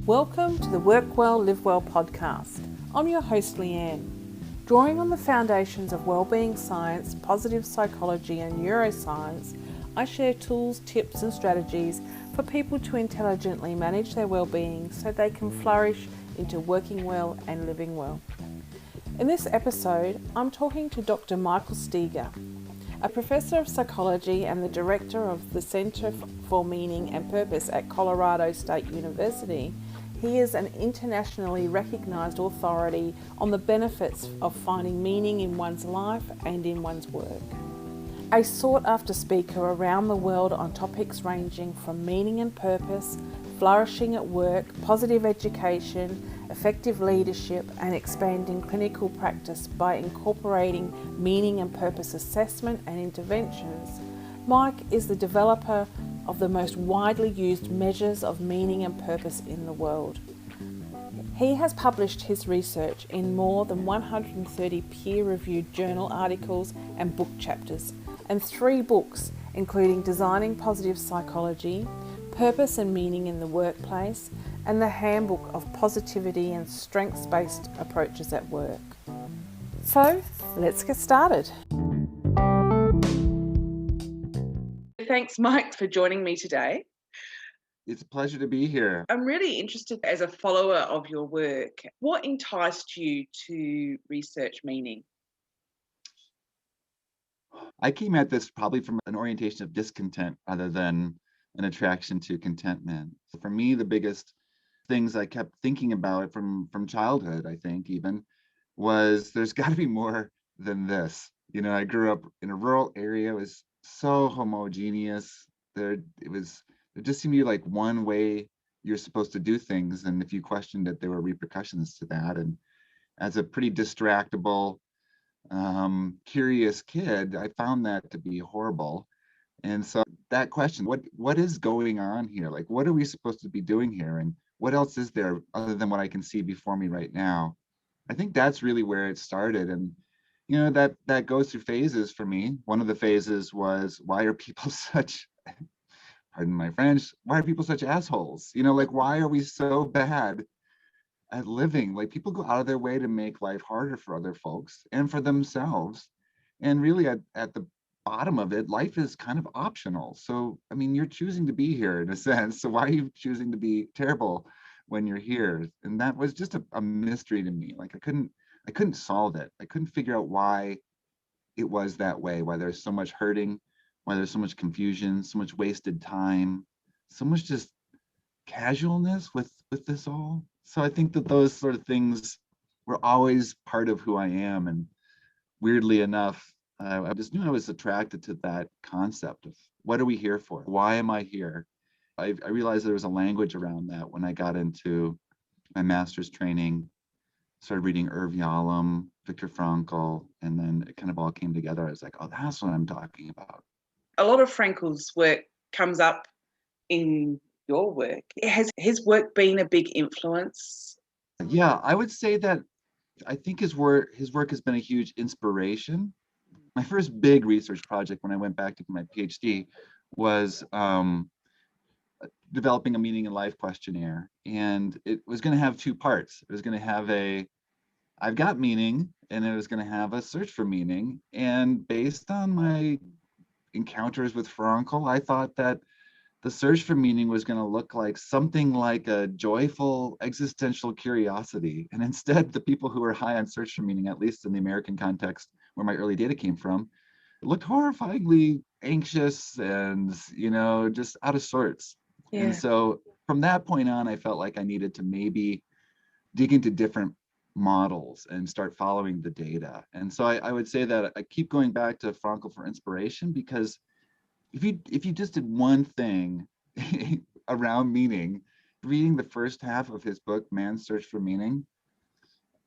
Welcome to the Work Well, Live Well podcast. I'm your host, Leanne. Drawing on the foundations of wellbeing science, positive psychology and neuroscience, I share tools, tips and strategies for people to intelligently manage their wellbeing so they can flourish into working well and living well. In this episode, I'm talking to Dr. Michael Steger, a professor of psychology and the director of the Center for Meaning and Purpose at Colorado State University. He is an internationally recognized authority on the benefits of finding meaning in one's life and in one's work. A sought-after speaker around the world on topics ranging from meaning and purpose, flourishing at work, positive education, effective leadership, and expanding clinical practice by incorporating meaning and purpose assessment and interventions, Mike is the developer of the most widely used measures of meaning and purpose in the world. He has published his research in more than 130 peer-reviewed journal articles and book chapters, and 3 books, including Designing Positive Psychology, Purpose and Meaning in the Workplace, and the Handbook of Positivity and Strengths-Based Approaches at Work. So, let's get started. Thanks, Mike, for joining me today. It's a pleasure to be here. I'm really interested, as a follower of your work, what enticed you to research meaning? I came at this probably from an orientation of discontent rather than an attraction to contentment. So for me, the biggest things I kept thinking about from childhood, I think even, was there's got to be more than this. You know, I grew up in a rural area. It was so homogeneous. There just seemed to be like one way you're supposed to do things, and if you questioned it, there were repercussions to that. And as a pretty distractible, curious kid, I found that to be horrible. And so that question, what is going on here? Like, what are we supposed to be doing here? And what else is there other than what I can see before me right now? I think that's really where it started. And you know, that goes through phases for me. One of the phases was, why are people such, pardon my French, why are people such assholes? You know, like, why are we so bad at living? Like, people go out of their way to make life harder for other folks and for themselves. And really at the bottom of it, life is kind of optional. So, I mean, you're choosing to be here in a sense. So why are you choosing to be terrible when you're here? And that was just a mystery to me. Like, I couldn't solve it. I couldn't figure out why it was that way, why there's so much hurting, why there's so much confusion, so much wasted time, so much just casualness with this all. So I think that those sort of things were always part of who I am. And weirdly enough, I just knew I was attracted to that concept of, what are we here for? Why am I here? I realized there was a language around that when I got into my master's training, started reading Irv Yalom, Viktor Frankl, and then it kind of all came together. I was like, oh, that's what I'm talking about. A lot of Frankl's work comes up in your work. Has his work been a big influence? Yeah, I would say that I think his work has been a huge inspiration. My first big research project when I went back to my PhD was developing a meaning and life questionnaire. And it was going to have 2 parts. It was going to have I've got meaning, and it was going to have a search for meaning. And based on my encounters with Frankl, I thought that the search for meaning was going to look like something like a joyful existential curiosity. And instead, the people who were high on search for meaning, at least in the American context where my early data came from, looked horrifyingly anxious and, you know, just out of sorts. Yeah. And so from that point on, I felt like I needed to maybe dig into different models and start following the data. And so I would say that I keep going back to Frankl for inspiration, because if you just did one thing around meaning, reading the first half of his book, Man's Search for Meaning,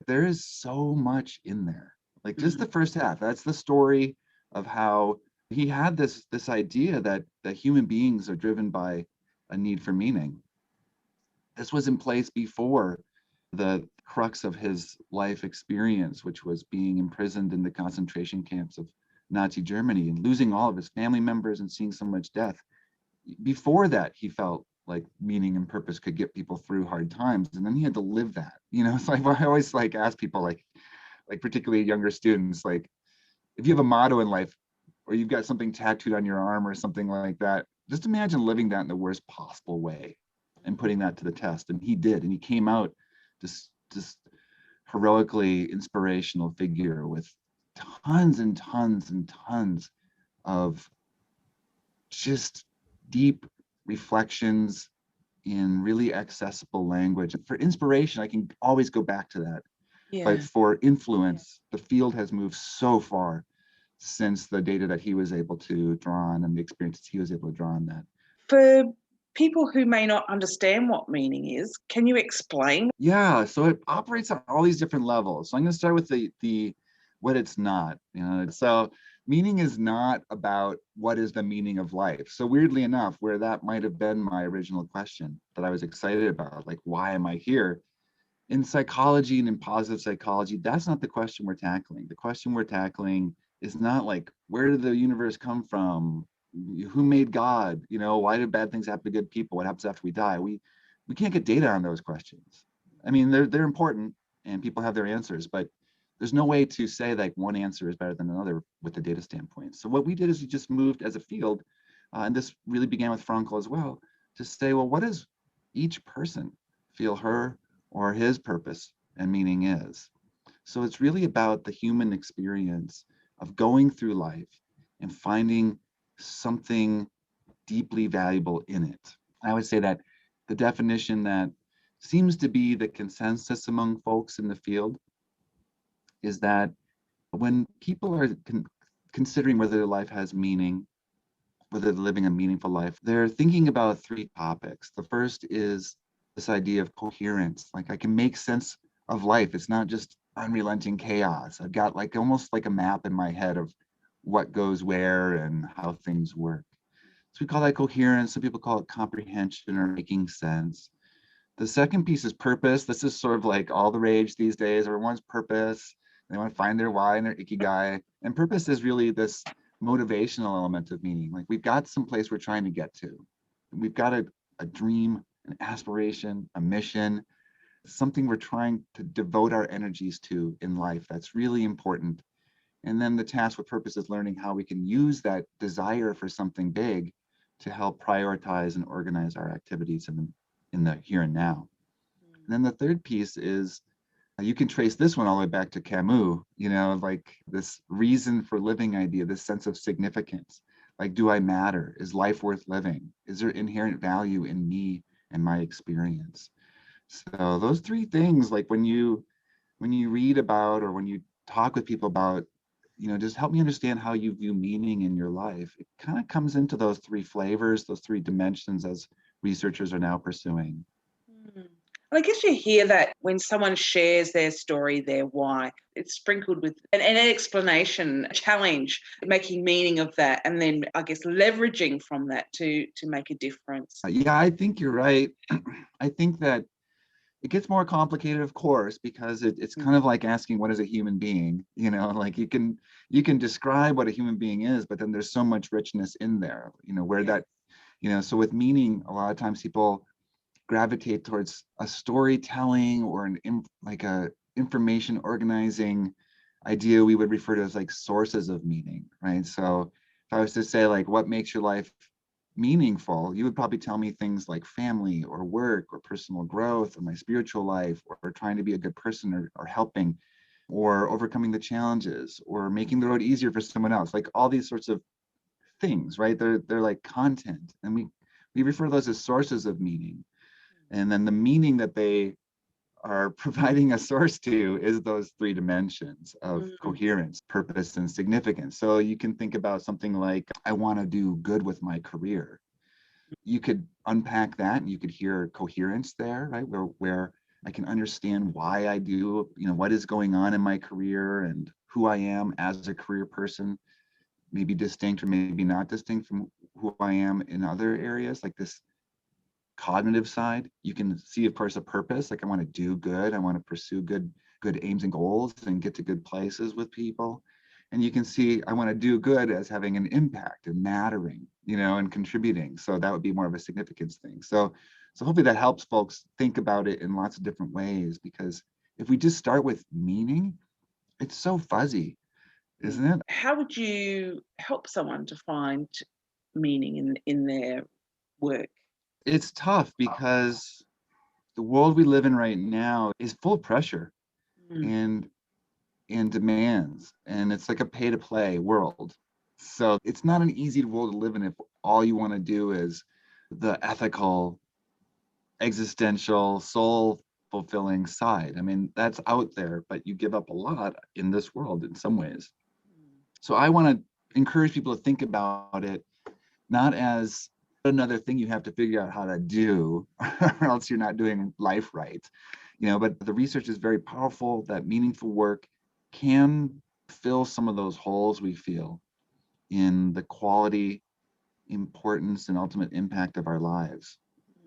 there is so much in there. Like, just the first half, that's the story of how he had this idea that human beings are driven by a need for meaning. This was in place before the crux of his life experience, which was being imprisoned in the concentration camps of Nazi Germany and losing all of his family members and seeing so much death. Before that, he felt like meaning and purpose could get people through hard times, and then he had to live that, so I always like ask people, like particularly younger students, like if you have a motto in life or you've got something tattooed on your arm or something like that, just imagine living that in the worst possible way and putting that to the test. And he did, and he came out just heroically inspirational figure with tons and tons and tons of just deep reflections in really accessible language. For inspiration, I can always go back to that. But for influence, the field has moved so far since the data that he was able to draw on and the experiences he was able to draw on that. For people who may not understand what meaning is, can you explain? Yeah, so it operates on all these different levels. So I'm going to start with the what it's not. So meaning is not about what is the meaning of life. So weirdly enough, where that might have been my original question that I was excited about, like why am I here? In psychology and in positive psychology, that's not the question we're tackling. The question we're tackling is not like, where did the universe come from? Who made God? Why did bad things happen to good people? What happens after we die? We can't get data on those questions. I mean, they're important and people have their answers, but there's no way to say like one answer is better than another with the data standpoint. So what we did is we just moved as a field, and this really began with Frankl as well, to say, well, what does each person feel her or his purpose and meaning is? So it's really about the human experience of going through life and finding something deeply valuable in it. I would say that the definition that seems to be the consensus among folks in the field is that when people are considering whether their life has meaning, whether they're living a meaningful life, they're thinking about three topics. The first is this idea of coherence. Like I can make sense of life. It's not just unrelenting chaos. I've got like almost like a map in my head of what goes where and how things work. So we call that coherence. Some people call it comprehension or making sense. The second piece is purpose. This is sort of like all the rage these days. Everyone's purpose. They want to find their why and their ikigai. And purpose is really this motivational element of meaning. Like we've got some place we're trying to get to. We've got a dream, an aspiration, a mission, something we're trying to devote our energies to in life that's really important. And then the task with purpose is learning how we can use that desire for something big to help prioritize and organize our activities in the here and now. And then the third piece is you can trace this one all the way back to Camus, like this reason for living idea, this sense of significance. Like, do I matter? Is life worth living? Is there inherent value in me and my experience? So those three things, like when you read about or when you talk with people about, just help me understand how you view meaning in your life, it kind of comes into those three flavors, those three dimensions as researchers are now pursuing. I guess you hear that when someone shares their story, their why, it's sprinkled with an explanation, a challenge, making meaning of that, and then I guess leveraging from that to make a difference. Yeah, I think you're right. I think that it gets more complicated, of course, because it's kind of like asking what is a human being, like you can describe what a human being is, but then there's so much richness in there, where that, so with meaning, a lot of times people gravitate towards a storytelling or like a information organizing idea we would refer to as like sources of meaning, right? So if I was to say like what makes your life meaningful, you would probably tell me things like family or work or personal growth or my spiritual life or trying to be a good person or helping or overcoming the challenges or making the road easier for someone else, like all these sorts of things, right? They're like content, and we refer to those as sources of meaning. And then the meaning that they are providing a source to is those three dimensions of coherence, purpose, and significance. So you can think about something like, I want to do good with my career. You could unpack that and you could hear coherence there, right? Where I can understand why I do, what is going on in my career and who I am as a career person, maybe distinct or maybe not distinct from who I am in other areas, like this cognitive side. You can see, of course, a purpose, like I want to do good, I want to pursue good aims and goals and get to good places with people. And you can see I want to do good as having an impact and mattering, and contributing. So that would be more of a significance thing. So hopefully that helps folks think about it in lots of different ways, because if we just start with meaning, it's so fuzzy, isn't it? How would you help someone to find meaning in their work? It's tough because the world we live in right now is full of pressure Mm. and demands, and it's like a pay to play world. So it's not an easy world to live in if all you want to do is the ethical, existential, soul fulfilling side. I mean, that's out there, but you give up a lot in this world in some ways. So I want to encourage people to think about it not as another thing you have to figure out how to do, or else you're not doing life right. But the research is very powerful that meaningful work can fill some of those holes we feel in the quality, importance, and ultimate impact of our lives.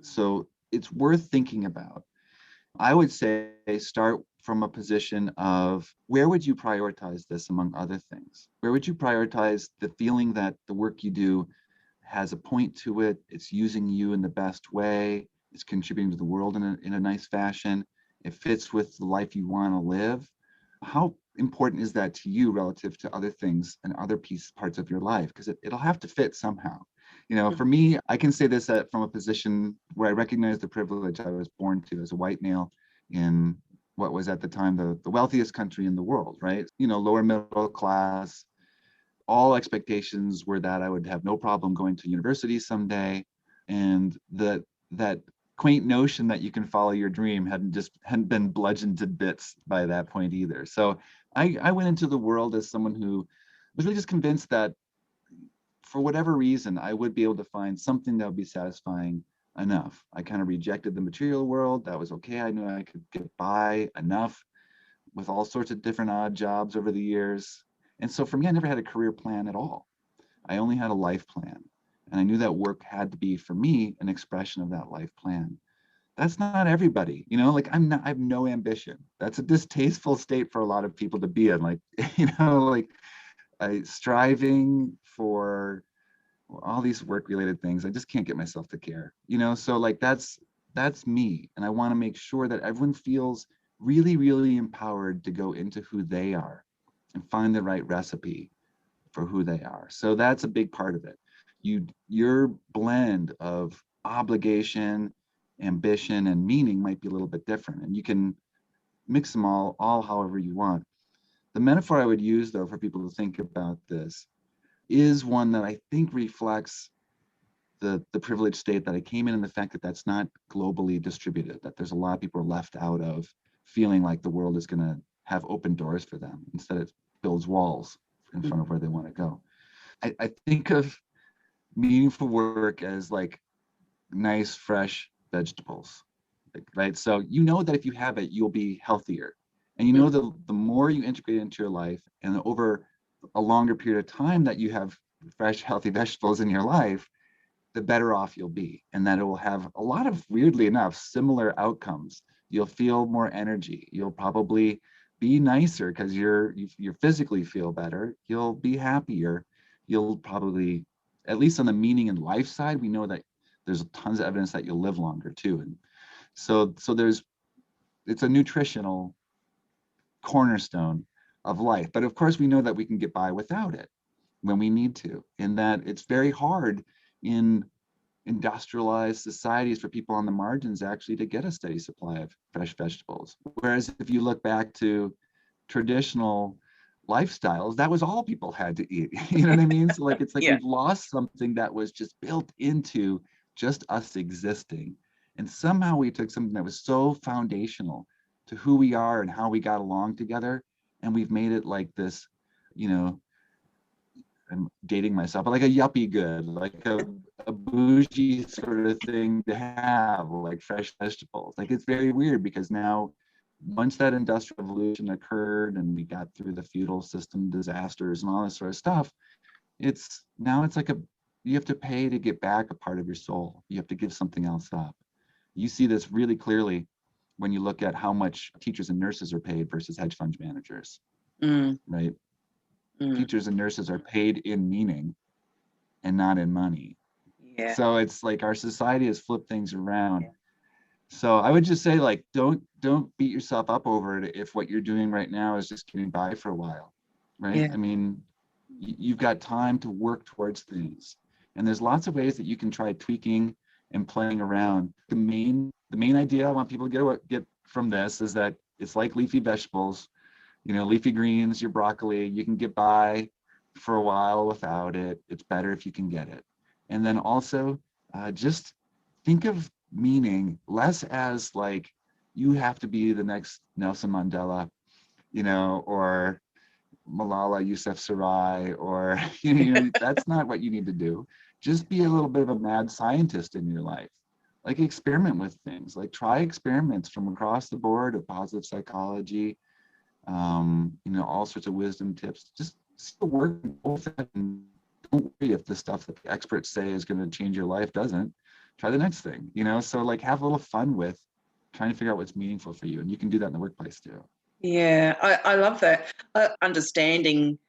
So it's worth thinking about. I would say start from a position of where would you prioritize this among other things? Where would you prioritize the feeling that the work you do has a point to it, it's using you in the best way, it's contributing to the world in a nice fashion, it fits with the life you want to live? How important is that to you relative to other things and other parts of your life? Because it'll have to fit somehow. For me, I can say this from a position where I recognize the privilege I was born to as a white male in what was at the time the wealthiest country in the world, right? Lower middle class. All expectations were that I would have no problem going to university someday, and that quaint notion that you can follow your dream hadn't been bludgeoned to bits by that point either. So I went into the world as someone who was really just convinced that for whatever reason, I would be able to find something that would be satisfying enough. I kind of rejected the material world. That was okay. I knew I could get by enough with all sorts of different odd jobs over the years. And so for me, I never had a career plan at all. I only had a life plan. And I knew that work had to be, for me, an expression of that life plan. That's not everybody, like I have no ambition. That's a distasteful state for a lot of people to be in. Like, like striving for all these work related things. I just can't get myself to care, so like that's me. And I want to make sure that everyone feels really, really empowered to go into who they are and find the right recipe for who they are. So that's a big part of it. Your blend of obligation, ambition, and meaning might be a little bit different, and you can mix them all however you want. The metaphor I would use, though, for people to think about this is one that I think reflects the privileged state that I came in, and the fact that that's not globally distributed, that there's a lot of people left out of feeling like the world is going to have open doors for them. Instead, it builds walls in front of where they want to go. I think of meaningful work as like nice, fresh vegetables, right? So that if you have it, you'll be healthier. And the more you integrate it into your life, and over a longer period of time that you have fresh, healthy vegetables in your life, the better off you'll be. And that it will have a lot of, weirdly enough, similar outcomes. You'll feel more energy. You'll probably be nicer because you physically feel better. You'll be happier. You'll probably, at least on the meaning and life side, we know that there's tons of evidence that you'll live longer too. And so it's a nutritional cornerstone of life. But of course, we know that we can get by without it when we need to, and that it's very hard in industrialized societies for people on the margins actually to get a steady supply of fresh vegetables. Whereas if you look back to traditional lifestyles, that was all people had to eat. You know what I mean? So like, it's like we've lost something that was just built into just us existing. And somehow we took something that was so foundational to who we are and how we got along together, and we've made it like this, I'm dating myself, but like a yuppie good, like a bougie sort of thing to have, like fresh vegetables. Like, it's very weird because now, once that industrial revolution occurred and we got through the feudal system disasters and all this sort of stuff, it's like you have to pay to get back a part of your soul. You have to give something else up. You see this really clearly when you look at how much teachers and nurses are paid versus hedge fund managers, right? Teachers and nurses are paid in meaning and not in money. Yeah. So it's like our society has flipped things around. So I would just say, like, don't beat yourself up over it if what you're doing right now is just getting by for a while, right? Yeah. I mean, you've got time to work towards things, and there's lots of ways that you can try tweaking and playing around. The main idea I want people to get from this is that it's like leafy vegetables, leafy greens, your broccoli. You can get by for a while without it. It's better if you can get it. And then also, just think of meaning less as like you have to be the next Nelson Mandela, or Malala Yousafzai, or that's not what you need to do. Just be a little bit of a mad scientist in your life. Like, experiment with things. Like, try experiments from across the board of positive psychology, all sorts of wisdom tips. Just see the work with it, and don't worry if the stuff that the experts say is going to change your life doesn't. Try the next thing, so like have a little fun with trying to figure out what's meaningful for you, and you can do that in the workplace too. Yeah, I love that. Understanding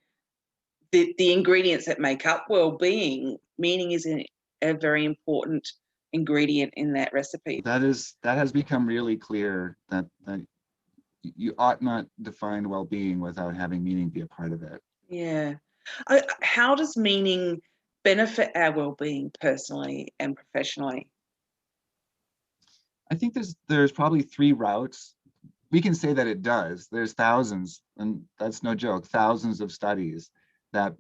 the ingredients that make up well-being, meaning is a very important ingredient in that recipe. That has become really clear that you ought not define well-being without having meaning be a part of it. Yeah. How does meaning benefit our well-being personally and professionally? I think there's probably 3 routes. We can say that it does. There's thousands, and that's no joke, thousands of studies that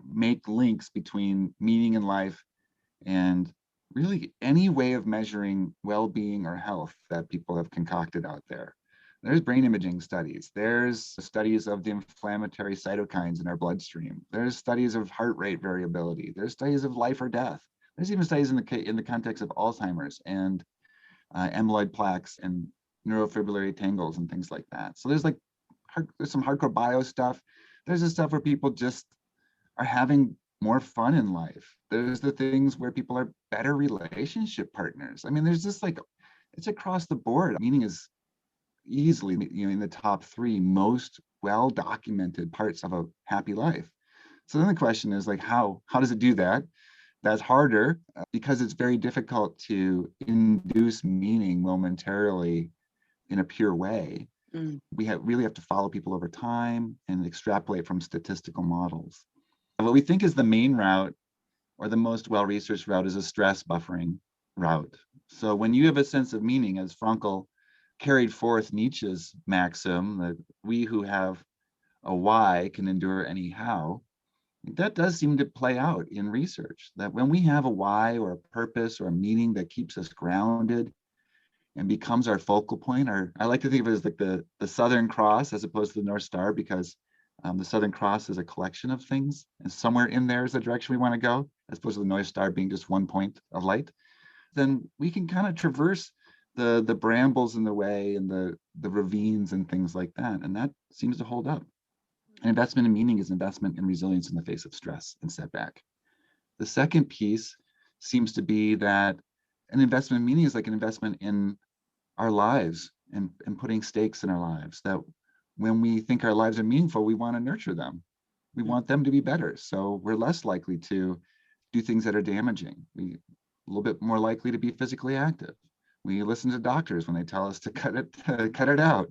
make links between meaning in life and really any way of measuring well-being or health that people have concocted out there. There's brain imaging studies. There's studies of the inflammatory cytokines in our bloodstream. There's studies of heart rate variability. There's studies of life or death. There's even studies in the context of Alzheimer's and amyloid plaques and neurofibrillary tangles and things like that. So there's some hardcore bio stuff. There's the stuff where people just are having more fun in life. There's the things where people are better relationship partners. I mean, there's just it's across the board. Meaning is easily, in the top 3 most well-documented parts of a happy life. So then the question is, like, how does it do that? That's harder because it's very difficult to induce meaning momentarily in a pure way. We really have to follow people over time and extrapolate from statistical models. What we think is the main route, or the most well-researched route, is a stress buffering route. So when you have a sense of meaning, as Frankl carried forth Nietzsche's maxim that we who have a why can endure any how, that does seem to play out in research, that when we have a why or a purpose or a meaning that keeps us grounded and becomes our focal point, I like to think of it as like the Southern Cross as opposed to the North Star, because the Southern Cross is a collection of things, and somewhere in there is the direction we want to go, as opposed to the North Star being just one point of light. Then we can kind of traverse the brambles in the way and the ravines and things like that, and that seems to hold up. An investment in meaning is investment in resilience in the face of stress and setback. The second piece seems to be that an investment in meaning is like an investment in our lives and putting stakes in our lives, that when we think our lives are meaningful, we want to nurture them. We want them to be better. So we're less likely to do things that are damaging. We're a little bit more likely to be physically active. We listen to doctors when they tell us to cut it out.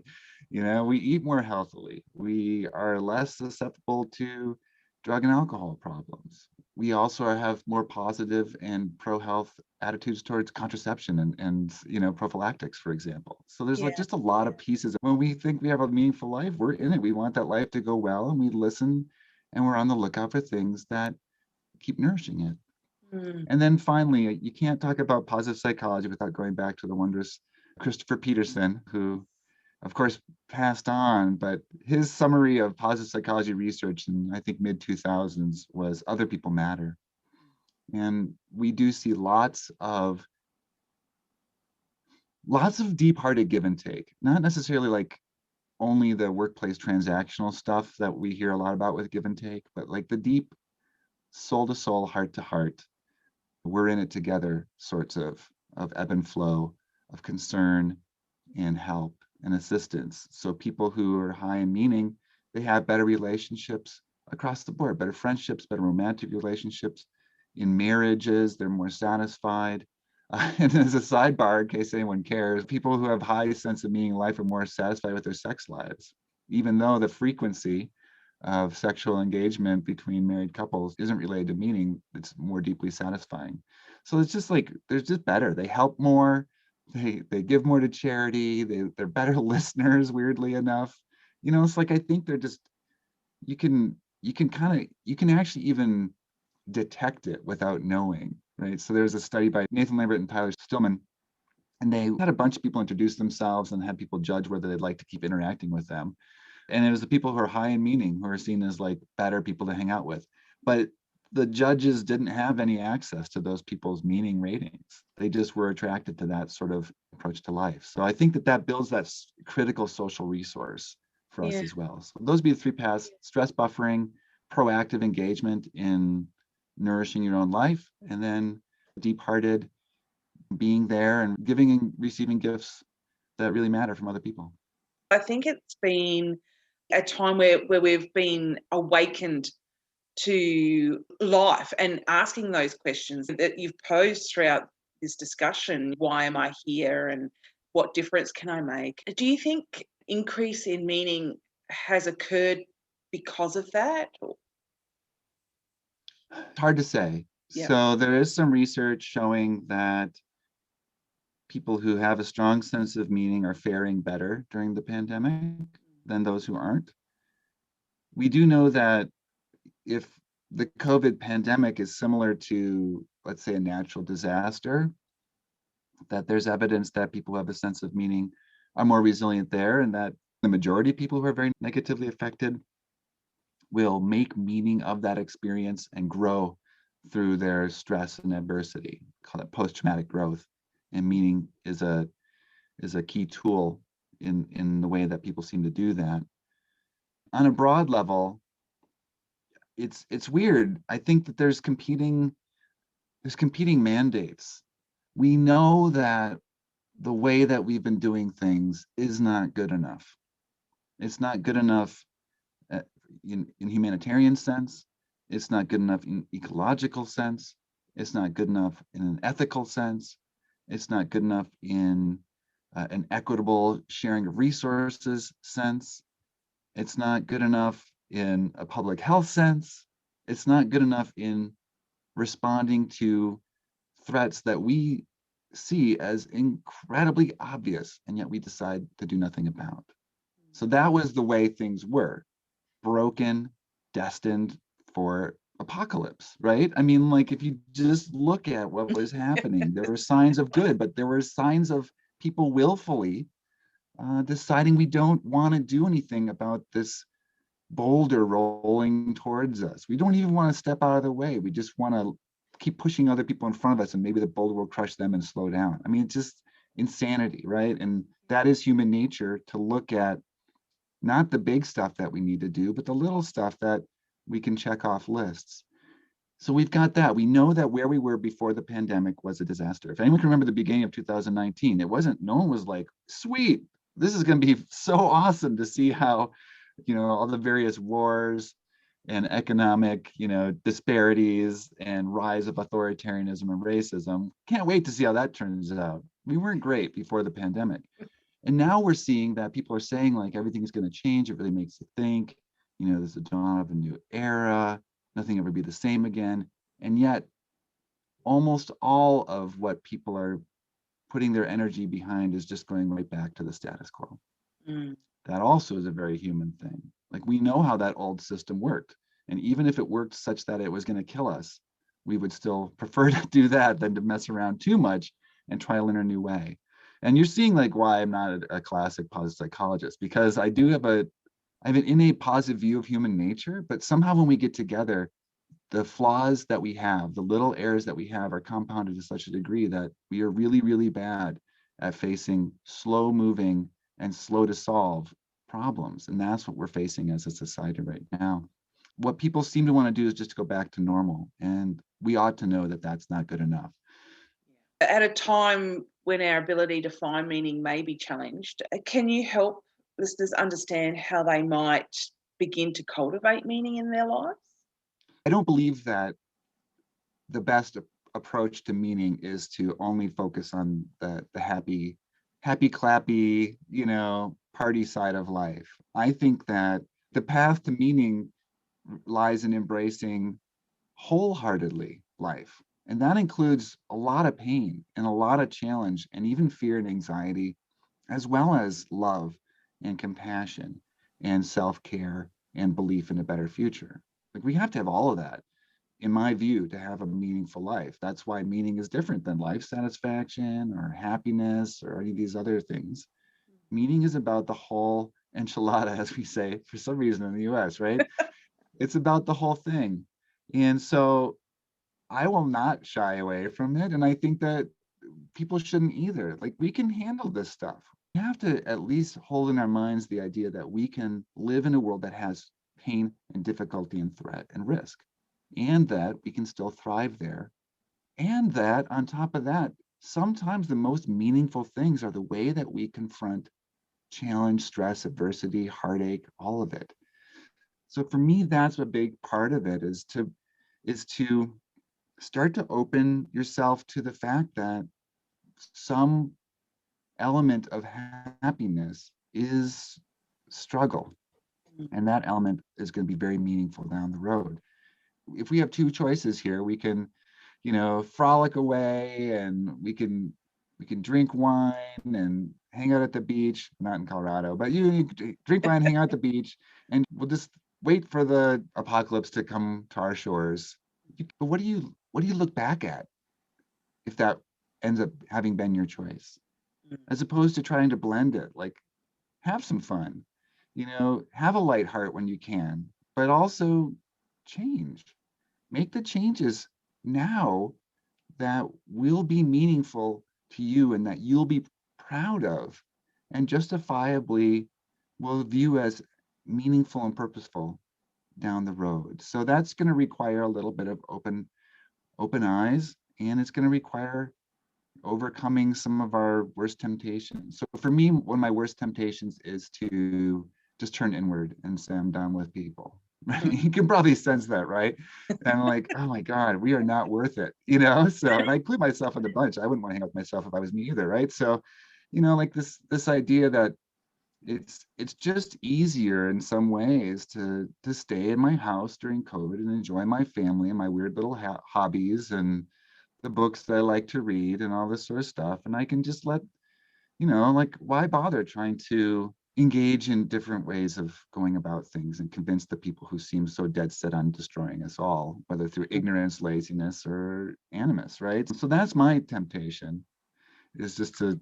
We eat more healthily. We are less susceptible to drug and alcohol problems. We also have more positive and pro-health attitudes towards contraception and prophylactics, for example. So there's just a lot of pieces. When we think we have a meaningful life, we're in it. We want that life to go well, and we listen, and we're on the lookout for things that keep nourishing it. And then finally, you can't talk about positive psychology without going back to the wondrous Christopher Peterson, who of course passed on, but his summary of positive psychology research in, I think, mid-2000s was Other People Matter. And we do see lots of deep-hearted give and take, not necessarily like only the workplace transactional stuff that we hear a lot about with give and take, but like the deep soul to soul, heart to heart, we're in it together sorts of ebb and flow of concern and help and assistance. So people who are high in meaning, they have better relationships across the board, better friendships, better romantic relationships. In marriages, they're more satisfied. And as a sidebar, in case anyone cares, people who have high sense of meaning in life are more satisfied with their sex lives, even though the frequency of sexual engagement between married couples isn't related to meaning, it's more deeply satisfying. So it's just like they're just better. They help more, they give more to charity, they're better listeners, weirdly enough. It's like I think they're just you can actually even detect it without knowing, right? So there's a study by Nathan Lambert and Tyler Stillman, and they had a bunch of people introduce themselves and had people judge whether they'd like to keep interacting with them. And it was the people who are high in meaning who are seen as like better people to hang out with. But the judges didn't have any access to those people's meaning ratings. They just were attracted to that sort of approach to life. So I think that builds that critical social resource for us Yeah. as well. So those would be the three paths: stress buffering, proactive engagement in nourishing your own life, and then deep-hearted being there and giving and receiving gifts that really matter from other people. I think it's been a time where we've been awakened to life and asking those questions that you've posed throughout this discussion. Why am I here, and what difference can I make? Do you think increase in meaning has occurred because of that? It's hard to say. Yeah. So there is some research showing that people who have a strong sense of meaning are faring better during the pandemic than those who aren't. We do know that if the COVID pandemic is similar to, let's say, a natural disaster, that there's evidence that people who have a sense of meaning are more resilient there, and that the majority of people who are very negatively affected will make meaning of that experience and grow through their stress and adversity. Call it post-traumatic growth. And meaning is a key tool in the way that people seem to do that. On a broad level, it's weird. I think that there's competing mandates. We know that the way that we've been doing things is not good enough. It's not good enough in humanitarian sense. It's not good enough in ecological sense. It's not good enough in an ethical sense. It's not good enough in an equitable sharing of resources sense. It's not good enough in a public health sense. It's not good enough in responding to threats that we see as incredibly obvious, and yet we decide to do nothing about. So that was the way things were: broken, destined for apocalypse, right? I mean, like, if you just look at what was happening, there were signs of good, but there were signs of people willfully deciding we don't want to do anything about this boulder rolling towards us. We don't even want to step out of the way. We just want to keep pushing other people in front of us, and maybe the boulder will crush them and slow down. I mean, it's just insanity, right? And that is human nature, to look at not the big stuff that we need to do, but the little stuff that we can check off lists. So we've got that. We know that where we were before the pandemic was a disaster. If anyone can remember the beginning of 2019, no one was like, sweet, this is going to be so awesome to see how, all the various wars and economic, disparities and rise of authoritarianism and racism. Can't wait to see how that turns out. We weren't great before the pandemic. And now we're seeing that people are saying, like, everything is going to change. It really makes you think, there's the dawn of a new era. Nothing ever be the same again. And yet, almost all of what people are putting their energy behind is just going right back to the status quo. Mm. That also is a very human thing. Like, we know how that old system worked. And even if it worked such that it was going to kill us, we would still prefer to do that than to mess around too much and try to learn a new way. And you're seeing, like, why I'm not a classic positive psychologist, because I have an innate positive view of human nature, but somehow when we get together, the flaws that we have, the little errors that we have, are compounded to such a degree that we are really, really bad at facing slow moving and slow to solve problems. And that's what we're facing as a society right now. What people seem to want to do is just to go back to normal. And we ought to know that that's not good enough. At a time when our ability to find meaning may be challenged, can you help listeners understand how they might begin to cultivate meaning in their lives? I don't believe that the best approach to meaning is to only focus on the happy, clappy, party side of life. I think that the path to meaning lies in embracing wholeheartedly life. And that includes a lot of pain and a lot of challenge and even fear and anxiety, as well as love and compassion and self-care and belief in a better future. Like, we have to have all of that, in my view, to have a meaningful life. That's why meaning is different than life satisfaction or happiness or any of these other things. Meaning is about the whole enchilada, as we say, for some reason in the US, right? It's about the whole thing. And so I will not shy away from it. And I think that people shouldn't either. Like, we can handle this stuff. We have to at least hold in our minds the idea that we can live in a world that has pain and difficulty and threat and risk, and that we can still thrive there. And that on top of that, sometimes the most meaningful things are the way that we confront challenge, stress, adversity, heartache, all of it. So for me, that's a big part of it, is to start to open yourself to the fact that some element of happiness is struggle, and that element is going to be very meaningful down the road. If we have two choices here, we can, frolic away, and we can drink wine and hang out at the beach. Not in Colorado, but you drink wine, hang out at the beach, and we'll just wait for the apocalypse to come to our shores. But what do you look back at if that ends up having been your choice, as opposed to trying to blend it? Like, have some fun, have a light heart when you can, but also change. Make the changes now that will be meaningful to you and that you'll be proud of and justifiably will view as meaningful and purposeful down the road. So that's going to require a little bit of open eyes, and it's going to require overcoming some of our worst temptations. So for me, one of my worst temptations is to just turn inward and say, I'm done with people. You can probably sense that, right? And I'm like, oh my God, we are not worth it, So, and I include myself in the bunch. I wouldn't want to hang out with myself if I was me either, right? So, like this idea that it's just easier in some ways to stay in my house during COVID and enjoy my family and my weird little hobbies and the books that I like to read and all this sort of stuff. And I can just let, like, why bother trying to engage in different ways of going about things and convince the people who seem so dead set on destroying us all, whether through ignorance, laziness, or animus, right? So that's my temptation, is just to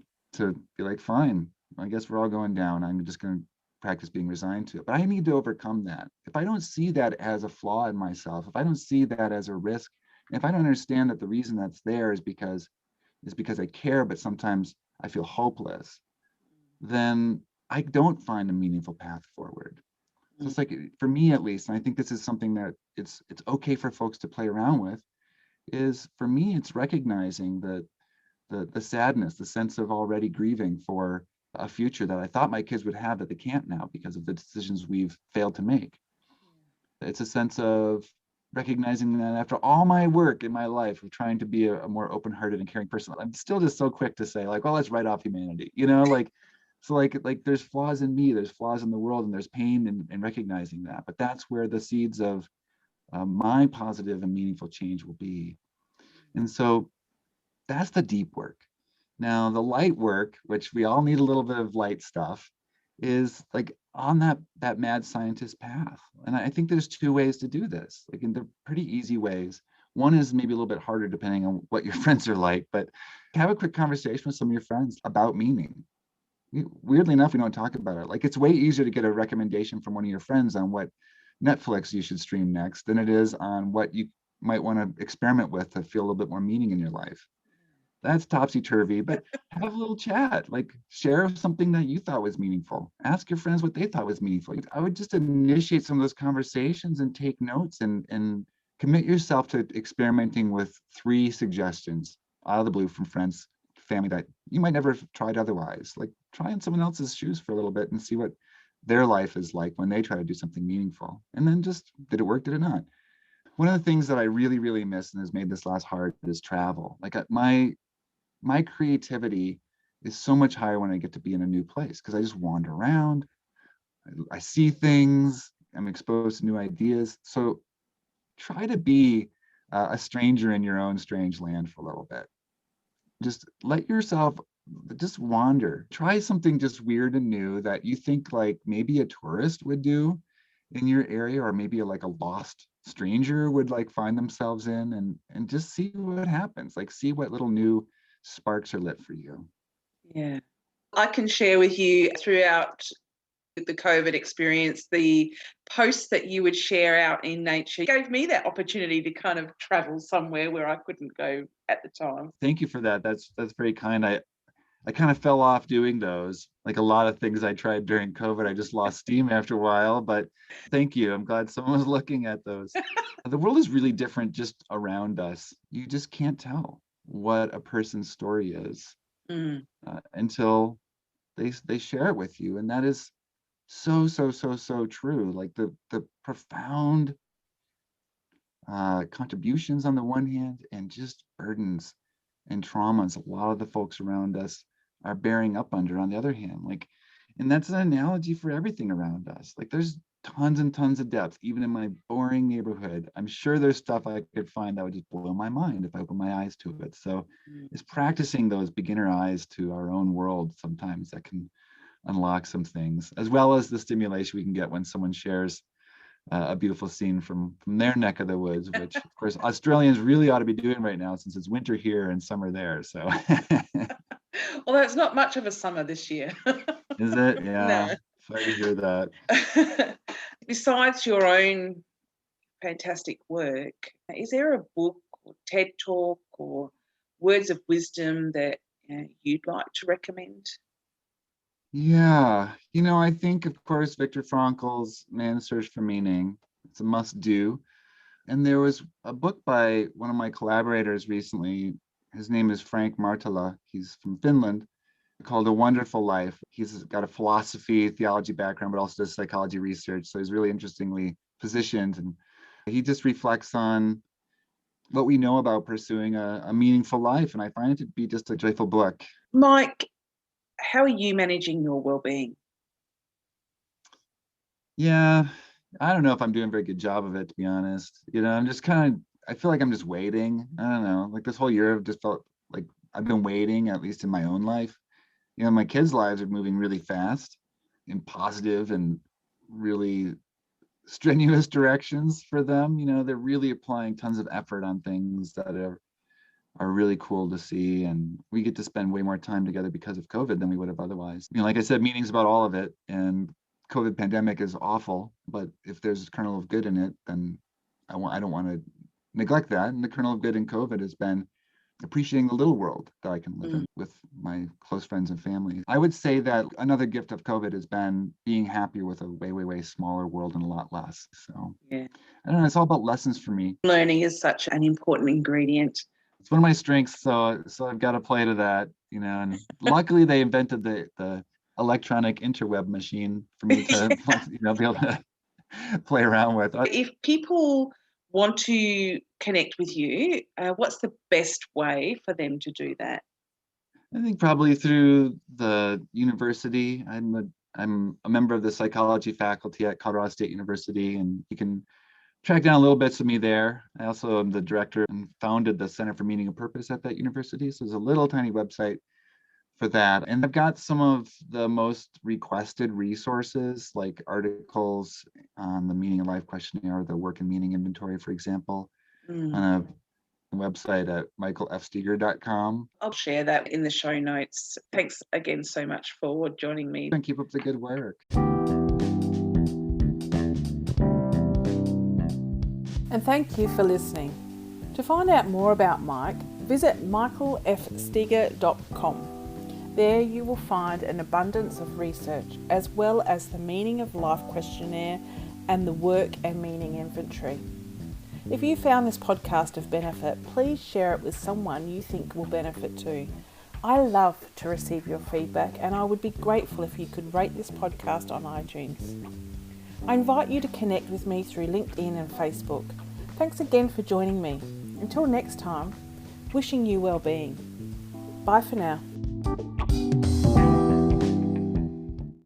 be like, fine, I guess we're all going down. I'm just going to practice being resigned to it. But I need to overcome that. If I don't see that as a flaw in myself, if I don't see that as a risk, and if I don't understand that the reason that's there is because I care, but sometimes I feel hopeless, then I don't find a meaningful path forward. So it's like, for me at least, and I think this is something that it's okay for folks to play around with, is for me, it's recognizing that the sadness, the sense of already grieving for a future that I thought my kids would have that they can't now because of the decisions we've failed to make. It's a sense of recognizing that after all my work in my life of trying to be a more open-hearted and caring person, I'm still just so quick to say, like, well, let's write off humanity, so like there's flaws in me, there's flaws in the world, and there's pain in recognizing that. But that's where the seeds of my positive and meaningful change will be. And so that's the deep work. Now, the light work, which we all need a little bit of light stuff, is like on that mad scientist path. And I think there's two ways to do this. Like, and they're pretty easy ways. One is maybe a little bit harder depending on what your friends are like, but have a quick conversation with some of your friends about meaning. Weirdly enough, we don't talk about it. Like, it's way easier to get a recommendation from one of your friends on what Netflix you should stream next than it is on what you might want to experiment with to feel a little bit more meaning in your life. That's topsy-turvy, but have a little chat, like share something that you thought was meaningful. Ask your friends what they thought was meaningful. I would just initiate some of those conversations and take notes and commit yourself to experimenting with 3 suggestions out of the blue from friends, family that you might never have tried otherwise. Like, try on someone else's shoes for a little bit and see what their life is like when they try to do something meaningful. And then just, did it work? Did it not? One of the things that I really, really miss and has made this last hard is travel. Like my creativity is so much higher when I get to be in a new place because I just wander around. I see things. I'm exposed to new ideas. So try to be a stranger in your own strange land for a little bit. Just let yourself just wander. Try something just weird and new that you think like maybe a tourist would do in your area, or maybe like a lost stranger would like find themselves in, and just see what happens. Like see what little new sparks are lit for you. Yeah. I can share with you throughout the COVID experience, the posts that you would share out in nature gave me that opportunity to kind of travel somewhere where I couldn't go at the time. Thank you for that. That's very kind. I kind of fell off doing those. Like a lot of things I tried during COVID, I just lost steam after a while, but thank you. I'm glad someone was looking at those. The world is really different just around us. You just can't tell what a person's story is until they share it with you. And that is so true. Like the profound contributions on the one hand, and just burdens and traumas a lot of the folks around us are bearing up under on the other hand. Like, and that's an analogy for everything around us. Like there's tons and tons of depth, even in my boring neighborhood. I'm sure there's stuff I could find that would just blow my mind if I open my eyes to it. So it's practicing those beginner eyes to our own world sometimes that can unlock some things, as well as the stimulation we can get when someone shares a beautiful scene from their neck of the woods, which of course Australians really ought to be doing right now since it's winter here and summer there. So Although it's not much of a summer this year. Is it? Yeah. No. Sorry to hear that. Besides your own fantastic work, is there a book or TED Talk or words of wisdom that you'd like to recommend? Yeah, I think of course Viktor Frankl's Man's Search for Meaning. It's a must do. And there was a book by one of my collaborators recently. His name is Frank Martala. He's from Finland, called A Wonderful Life. He's got a philosophy, theology background, but also does psychology research. So he's really interestingly positioned. And he just reflects on what we know about pursuing a meaningful life. And I find it to be just a joyful book. Mike, how are you managing your well-being? Yeah, I don't know if I'm doing a very good job of it, to be honest. I'm just I feel like I'm just waiting. I don't know. Like this whole year, I've just felt like I've been waiting, at least in my own life. My kids' lives are moving really fast in positive and really strenuous directions for them. They're really applying tons of effort on things that are really cool to see. And we get to spend way more time together because of COVID than we would have otherwise. Like I said, meetings about all of it. And COVID pandemic is awful, but if there's a kernel of good in it, then I don't want to neglect that. And the kernel of good in COVID has been appreciating the little world that I can live in with my close friends and family. I would say that another gift of COVID has been being happier with a way smaller world and a lot less. So yeah, I don't know. It's all about lessons for me. Learning is such an important ingredient. It's one of my strengths, so I've got to play to that, and luckily they invented the electronic interweb machine for me to be able to play around with. If people want to connect with you, what's the best way for them to do that? I think probably through the university. I'm a member of the psychology faculty at Colorado State University, and you can track down a little bits of me there. I also am the director and founded the Center for Meaning and Purpose at that university. So there's a little tiny website for that. And I've got some of the most requested resources, like articles on the Meaning of Life Questionnaire, or the Work and Meaning Inventory, for example, on a website at michaelfsteger.com. I'll share that in the show notes. Thanks again so much for joining me. And keep up the good work. And thank you for listening. To find out more about Mike, visit michaelfsteger.com. There you will find an abundance of research, as well as the Meaning of Life Questionnaire and the Work and Meaning Inventory. If you found this podcast of benefit, please share it with someone you think will benefit too. I love to receive your feedback, and I would be grateful if you could rate this podcast on iTunes. I invite you to connect with me through LinkedIn and Facebook. Thanks again for joining me. Until next time, wishing you well-being. Bye for now.